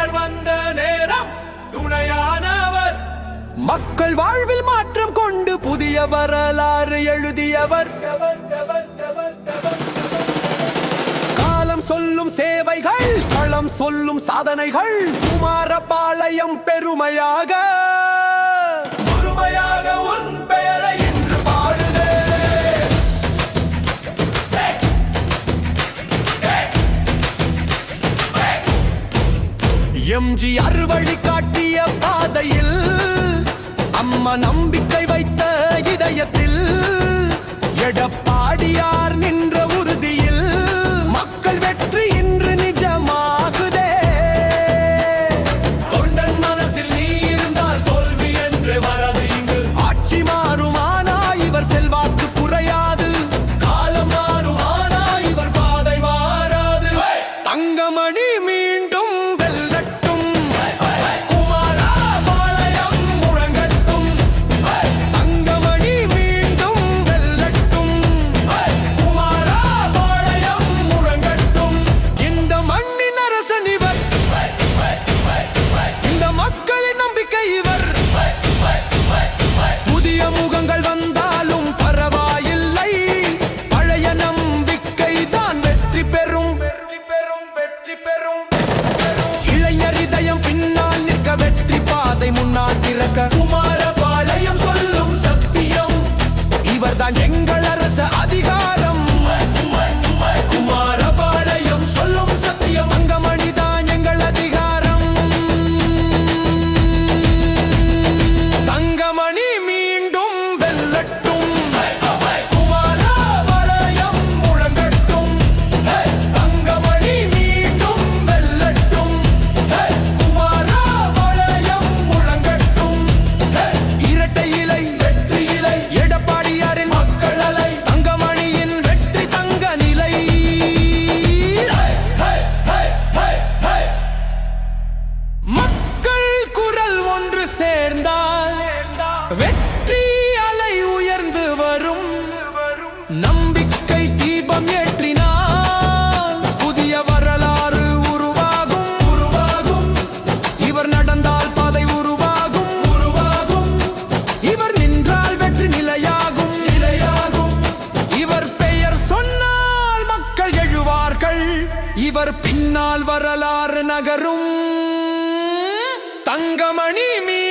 பெயர் வந்த நேரம் துணையானவர். மக்கள் வாழ்வில் மாற்றம் கொண்டு புதிய வரலாறு எழுதியவர். காலம் சொல்லும் சேவைகள், களம் சொல்லும் சாதனைகள், குமாரபாளையம் பெருமையாக முழுமையாக உன் பெயரை இன்று பாடுதே. எம்ஜிஆர் வழி காட்டிய பாதையில், அம்மா நம்பிக்கை வைத்த இதயத்தில், எடப்பாடியார் நின்ற உறுதியில் மக்கள் வெற்றி இன்று நிஜமாகுதே. தொண்டன் மனசில் நீ இருந்தால் தோல்வி என்று வரது இங்கு. ஆட்சி மாறுமானா இவர் செல்வாக்கு குறையாது, காலம் மாறுமானா இவர் பாதை மாறாது. தங்கமணி மீண்டும் வெல்லட்டும், குமாரபாளையம் முழங்கட்டும். தங்கமணி மீண்டும் வெல்லட்டும், குமாரபாளையம் முழங்கட்டும். இந்த மண்ணின் அரசன் இவர், இந்த மக்களின் நம்பிக்கை இவர். புதிய முகங்கள் வந்தாலும் பரவாயில்லை, பழைய நம்பிக்கை தான் வெற்றி பெறும். வெற்றி பெறும். இளைஞர் இதயம் பின்னால் நிற்க, வெற்றி பாதை முன்னால் திறக்க. குமாரபாளையம் சொல்லும் சத்தியம், இவர்தான் எங்கள் அரசு அதிகாரம். குமாரபாளையம் சொல்லும் சத்தியம், தங்கமணிதான் எங்கள் அதிகாரம். தங்கமணி மீண்டும் வெல்லட்டும், குமாரபாளையம் முழங்கட்டும். தங்கமணி மீண்டும் வெல்லட்டும், குமாரபாளையம் முழங்கட்டும். இரட்டை இலை வெற்றி இலை, எடப்பாடியாரின் மக்கள் அலை, தங்கமணியின் வெற்றி தங்க நிலை. மக்கள் குரல் ஒன்று சேர்ந்தால் வெற்றி அலை உயர்ந்து வரும். நம்பிக்கை தீபம் ஏற்றினால் புதிய வரலாறு உருவாகும். இவர் நடந்தால் பாதை உருவாகும். இவர் நின்றால் வெற்றி நிலையாகும். இவர் பெயர் சொன்னால் மக்கள் எழுவார்கள், இவர் பின்னால் வரலாறு நகரும். தங்கமணி மீ